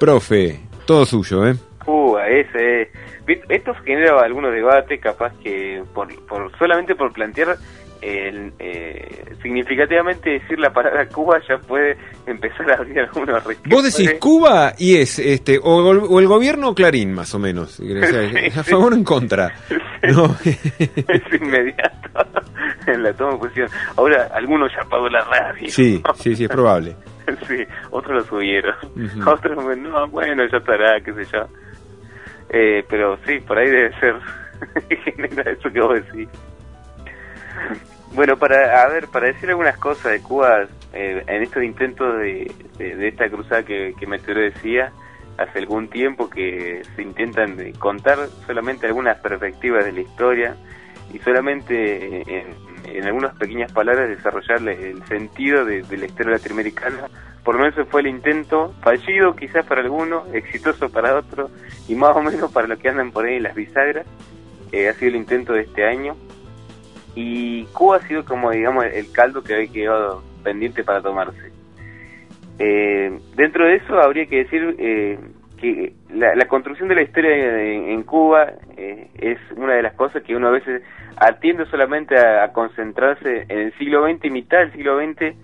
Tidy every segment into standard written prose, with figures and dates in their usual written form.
Profe, todo suyo, ¿eh? Cuba, esto genera algunos debates, capaz que solamente por plantear significativamente decir la palabra Cuba ya puede empezar a abrir algunos resquemores. Vos decís Cuba y es o el gobierno o Clarín, más o menos. O sea, Sí, a favor o en contra. Sí. No. Es inmediato en la toma de posición. Ahora, algunos ya apagó la radio. Sí, es probable. Sí, otros lo subieron. Uh-huh. Otros, no, bueno, ya estará, qué sé yo. Pero sí, por ahí debe ser genera eso que vos decís. Bueno, para decir algunas cosas de Cuba, en estos intentos de esta cruzada que Meteoro decía hace algún tiempo, que se intentan contar solamente algunas perspectivas de la historia y solamente en algunas pequeñas palabras desarrollar el sentido de la historia latinoamericana. Por lo menos ese fue el intento, fallido quizás para algunos, exitoso para otros, y más o menos para los que andan por ahí en las bisagras. Ha sido el intento de este año, y Cuba ha sido como, digamos, el caldo que había quedado pendiente para tomarse. Dentro de eso habría que decir que la construcción de la historia en Cuba es una de las cosas que uno a veces atiende solamente a concentrarse en el siglo XX y mitad del siglo XX,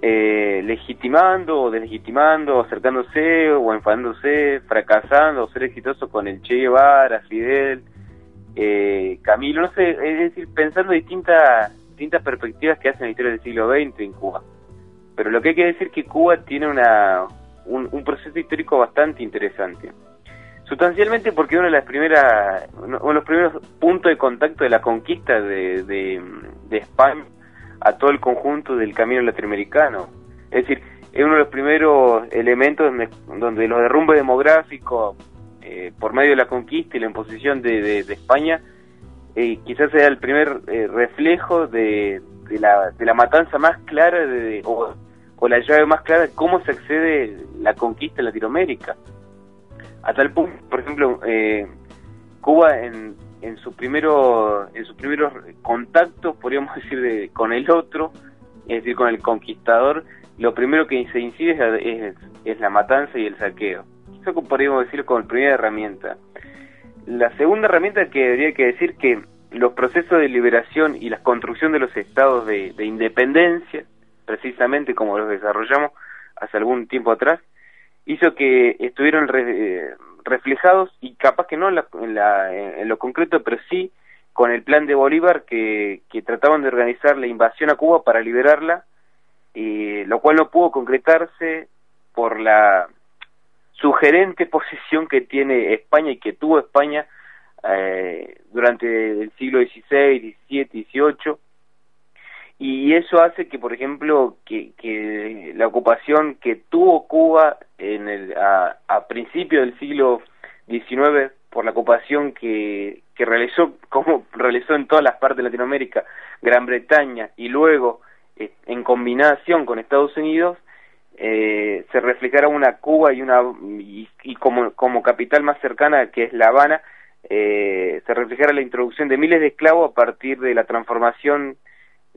legitimando o deslegitimando, acercándose o enfadándose, fracasando o ser exitoso con el Che Guevara, Fidel, Camilo, no sé, es decir, pensando distintas perspectivas que hacen la historia del siglo XX en Cuba. Pero lo que hay que decir es que Cuba tiene un proceso histórico bastante interesante. Sustancialmente porque uno de los primeros puntos de contacto de la conquista de España a todo el conjunto del camino latinoamericano. Es decir, es uno de los primeros elementos donde los derrumbes demográficos por medio de la conquista y la imposición de España quizás sea el primer reflejo de la matanza más clara o la llave más clara de cómo se accede la conquista en Latinoamérica. A tal punto, por ejemplo, Cuba en sus primeros contactos, podríamos decir, con el otro, es decir, con el conquistador, lo primero que se incide es la matanza y el saqueo. Eso podríamos decirlo como primera herramienta. La segunda herramienta que habría que decir que los procesos de liberación y la construcción de los estados de independencia, precisamente como los desarrollamos hace algún tiempo atrás, hizo que estuvieron reflejados, y capaz que no en lo concreto, pero sí con el plan de Bolívar que trataban de organizar la invasión a Cuba para liberarla, lo cual no pudo concretarse por la sugerente posición que tiene España y que tuvo España durante el siglo XVI, XVII, XVIII, y eso hace que, por ejemplo, que la ocupación que tuvo Cuba a principios del siglo XIX, por la ocupación que realizó, como realizó en todas las partes de Latinoamérica, Gran Bretaña, y luego en combinación con Estados Unidos, se reflejara una Cuba y como capital más cercana, que es La Habana, se reflejara la introducción de miles de esclavos a partir de la transformación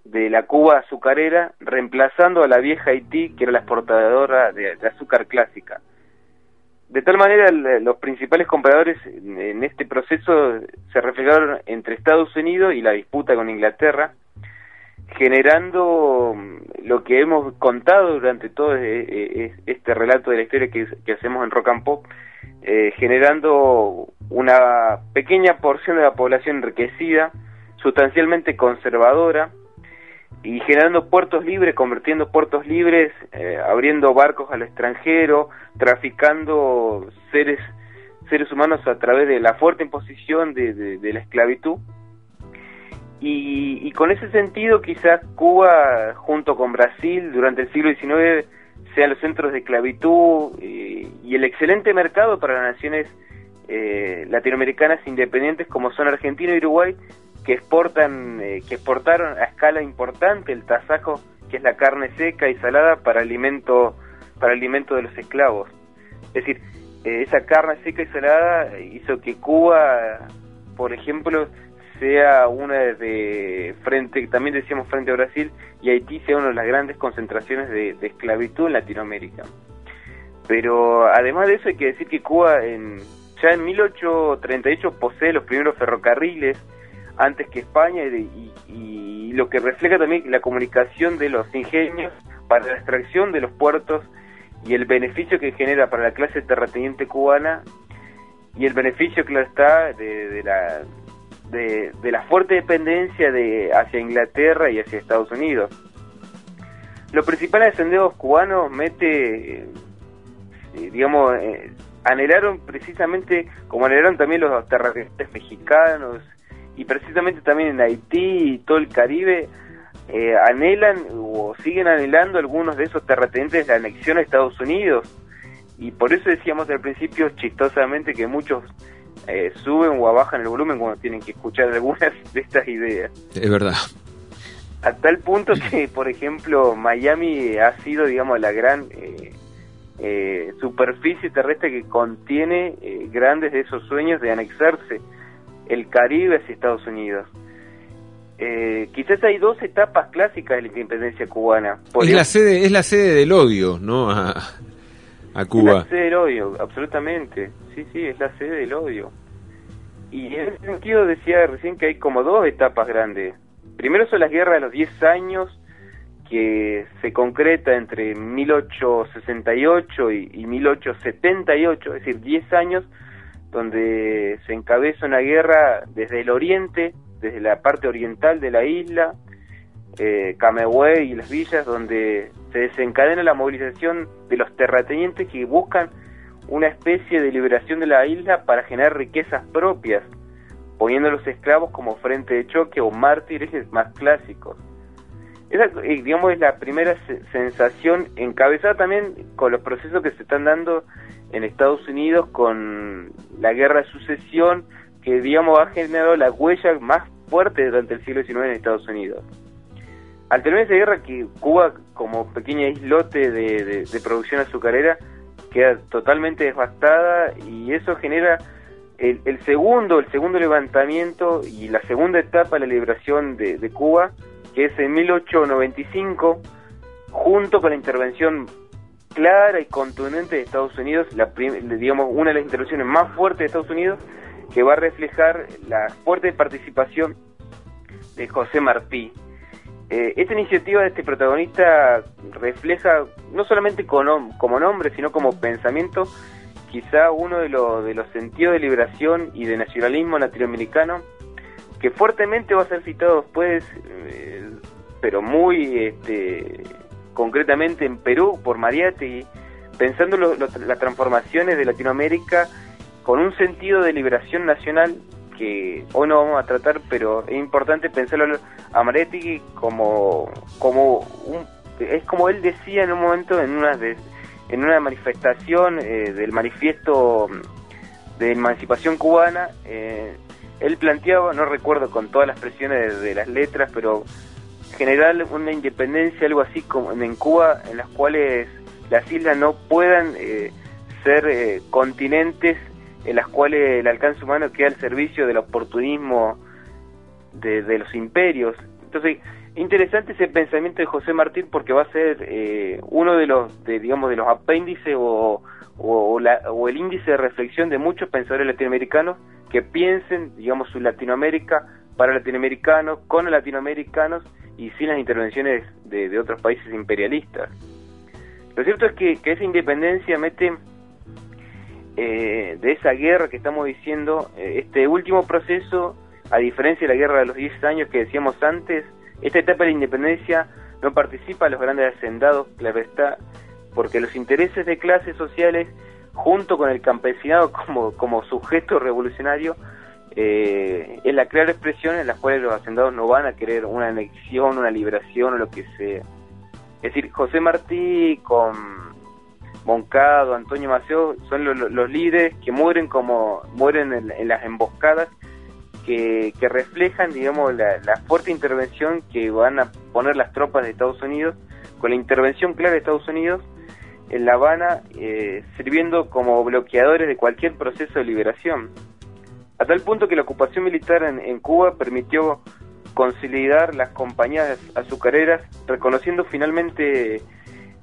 de la Cuba azucarera, reemplazando a la vieja Haití, que era la exportadora de azúcar clásica. De tal manera, los principales compradores en este proceso se reflejaron entre Estados Unidos y la disputa con Inglaterra, generando lo que hemos contado durante todo este relato de la historia que hacemos en Rock and Pop, generando una pequeña porción de la población enriquecida, sustancialmente conservadora, y generando puertos libres, convirtiendo puertos libres, abriendo barcos al extranjero, traficando seres humanos a través de la fuerte imposición de la esclavitud. Y con ese sentido, quizás Cuba, junto con Brasil, durante el siglo XIX, sean los centros de esclavitud y el excelente mercado para las naciones latinoamericanas independientes como son Argentina y Uruguay, que exportaron a escala importante el tasajo, que es la carne seca y salada para alimento de los esclavos. Es decir, esa carne seca y salada hizo que Cuba, por ejemplo, sea una también decíamos frente a Brasil, y Haití sea una de las grandes concentraciones de esclavitud en Latinoamérica. Pero además de eso hay que decir que Cuba ya en 1838 posee los primeros ferrocarriles antes que España, y lo que refleja también la comunicación de los ingenios para la extracción de los puertos y el beneficio que genera para la clase terrateniente cubana, y el beneficio, claro está, de la fuerte dependencia hacia Inglaterra y hacia Estados Unidos. Los principales hacendados cubanos anhelaron precisamente, como anhelaron también los terratenientes mexicanos, y precisamente también en Haití y todo el Caribe, anhelan o siguen anhelando algunos de esos terratenientes la anexión a Estados Unidos. Y por eso decíamos al principio, chistosamente, que muchos suben o bajan el volumen cuando tienen que escuchar algunas de estas ideas. Es verdad. A tal punto que, por ejemplo, Miami ha sido, digamos, la gran superficie terrestre que contiene grandes de esos sueños de anexarse el Caribe hacia Estados Unidos. Quizás hay dos etapas clásicas de la independencia cubana. Es la sede del odio, ¿no? A Cuba. Es la sede del odio, absolutamente. Sí, es la sede del odio. Y en ese sentido decía recién que hay como dos etapas grandes. Primero son las guerras de los 10 años, que se concreta entre 1868 y 1878, es decir, 10 años donde se encabeza una guerra desde el oriente, desde la parte oriental de la isla, Camagüey y las villas, donde se desencadena la movilización de los terratenientes que buscan una especie de liberación de la isla para generar riquezas propias, poniendo a los esclavos como frente de choque o mártires más clásicos. Esa, digamos, es la primera sensación, encabezada también con los procesos que se están dando en Estados Unidos con la guerra de sucesión, que, digamos, ha generado la huella más fuerte durante el siglo XIX en Estados Unidos. Al terminar esa guerra, que Cuba, como pequeña islote de producción azucarera, queda totalmente devastada, y eso genera el segundo levantamiento y la segunda etapa de la liberación de Cuba, que es en 1895, junto con la intervención clara y contundente de Estados Unidos, digamos, una de las intervenciones más fuertes de Estados Unidos, que va a reflejar la fuerte participación de José Martí. Esta iniciativa de este protagonista refleja, no solamente como nombre, sino como pensamiento, quizá uno de los sentidos de liberación y de nacionalismo latinoamericano, que fuertemente va a ser citado después, pero muy concretamente en Perú por Mariátegui, pensando las transformaciones de Latinoamérica con un sentido de liberación nacional que hoy no vamos a tratar, pero es importante pensarlo a Mariátegui es como él decía en un momento en una manifestación del manifiesto de emancipación cubana. Él planteaba, no recuerdo con todas las presiones de las letras, pero generar una independencia, algo así como en Cuba, en las cuales las islas no puedan ser continentes en las cuales el alcance humano queda al servicio del oportunismo de los imperios. Entonces, interesante ese pensamiento de José Martí, porque va a ser uno de los apéndices o el índice de reflexión de muchos pensadores latinoamericanos que piensen, digamos, su Latinoamérica para latinoamericanos, con latinoamericanos y sin las intervenciones de otros países imperialistas. Lo cierto es que esa independencia mete de esa guerra que estamos diciendo, este último proceso, a diferencia de la guerra de los 10 años que decíamos antes, esta etapa de la independencia no participa los grandes hacendados, claro está, porque los intereses de clases sociales, junto con el campesinado como sujeto revolucionario, es la clara expresión en la cual los hacendados no van a querer una anexión, una liberación o lo que sea. Es decir, José Martí con Moncado, Antonio Maceo son los líderes que mueren en las emboscadas que reflejan, digamos, la fuerte intervención que van a poner las tropas de Estados Unidos, con la intervención clara de Estados Unidos en La Habana, sirviendo como bloqueadores de cualquier proceso de liberación, a tal punto que la ocupación militar en Cuba permitió consolidar las compañías azucareras, reconociendo finalmente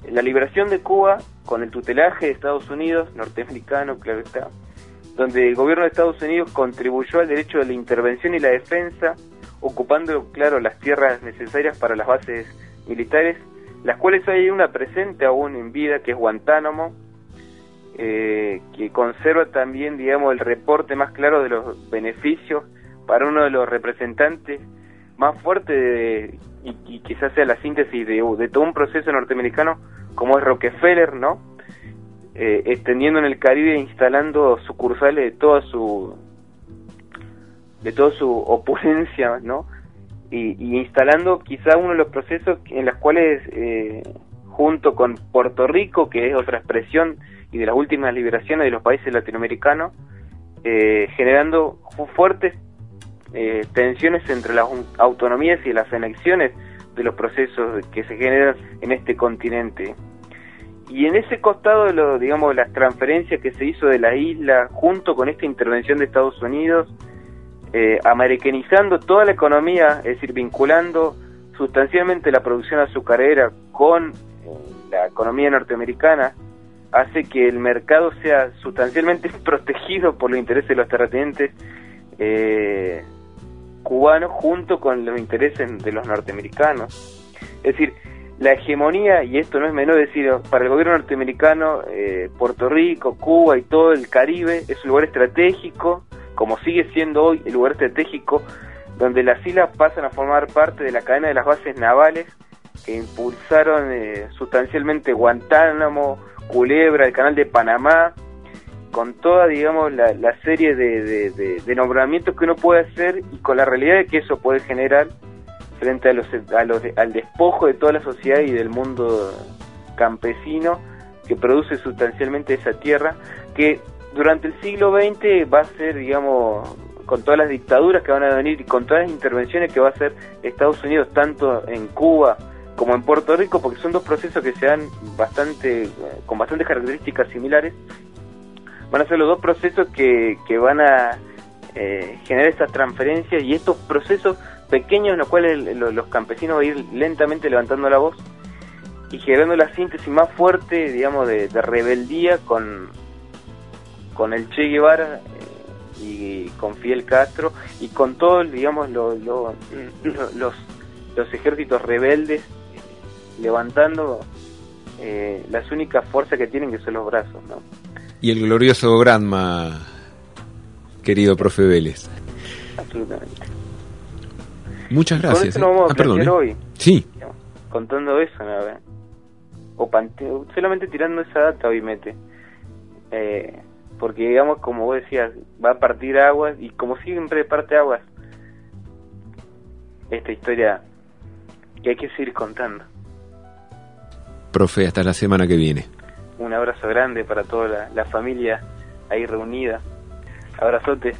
la liberación de Cuba con el tutelaje de Estados Unidos, norteamericano, claro está, donde el gobierno de Estados Unidos contribuyó al derecho de la intervención y la defensa, ocupando, claro, las tierras necesarias para las bases militares, las cuales hay una presente aún en vida, que es Guantánamo, que conserva también, digamos, el reporte más claro de los beneficios para uno de los representantes más fuertes y quizás sea la síntesis de todo un proceso norteamericano, como es Rockefeller, ¿no? Extendiendo en el Caribe e instalando sucursales de toda su opulencia, ¿no? Y instalando quizá uno de los procesos en los cuales, junto con Puerto Rico, que es otra expresión y de las últimas liberaciones de los países latinoamericanos, generando fuertes tensiones entre las autonomías y las anexiones de los procesos que se generan en este continente. Y en ese costado de digamos, las transferencias que se hizo de la isla, junto con esta intervención de Estados Unidos, americanizando toda la economía, es decir, vinculando sustancialmente la producción azucarera con la economía norteamericana, hace que el mercado sea sustancialmente protegido por los intereses de los terratenientes cubanos junto con los intereses de los norteamericanos. Es decir, la hegemonía, y esto no es menor decir, para el gobierno norteamericano, Puerto Rico, Cuba y todo el Caribe es un lugar estratégico, como sigue siendo hoy el lugar estratégico, donde las islas pasan a formar parte de la cadena de las bases navales que impulsaron sustancialmente Guantánamo, Culebra, el Canal de Panamá, con toda, digamos, la serie de nombramientos que uno puede hacer y con la realidad de que eso puede generar frente al despojo de toda la sociedad y del mundo campesino que produce sustancialmente esa tierra, que durante el siglo XX va a ser, digamos, con todas las dictaduras que van a venir y con todas las intervenciones que va a hacer Estados Unidos, tanto en Cuba como en Puerto Rico, porque son dos procesos que se dan con bastantes características similares, van a ser los dos procesos que van a generar estas transferencias y estos procesos pequeños en los cuales los campesinos van a ir lentamente levantando la voz y generando la síntesis más fuerte, digamos, de rebeldía con el Che Guevara y con Fidel Castro y con todos, digamos, los ejércitos rebeldes levantando las únicas fuerzas que tienen, que son los brazos, ¿no? Y el glorioso Granma, querido profe Vélez. Absolutamente. Muchas gracias. Con esto nos vamos a plantear hoy. Sí. Digamos, contando eso, ¿no? Solamente tirando esa data hoy mete. Porque, digamos, como vos decías, va a partir aguas, y como siempre parte aguas, esta historia que hay que seguir contando. Profe, hasta la semana que viene. Un abrazo grande para toda la familia ahí reunida. Abrazote.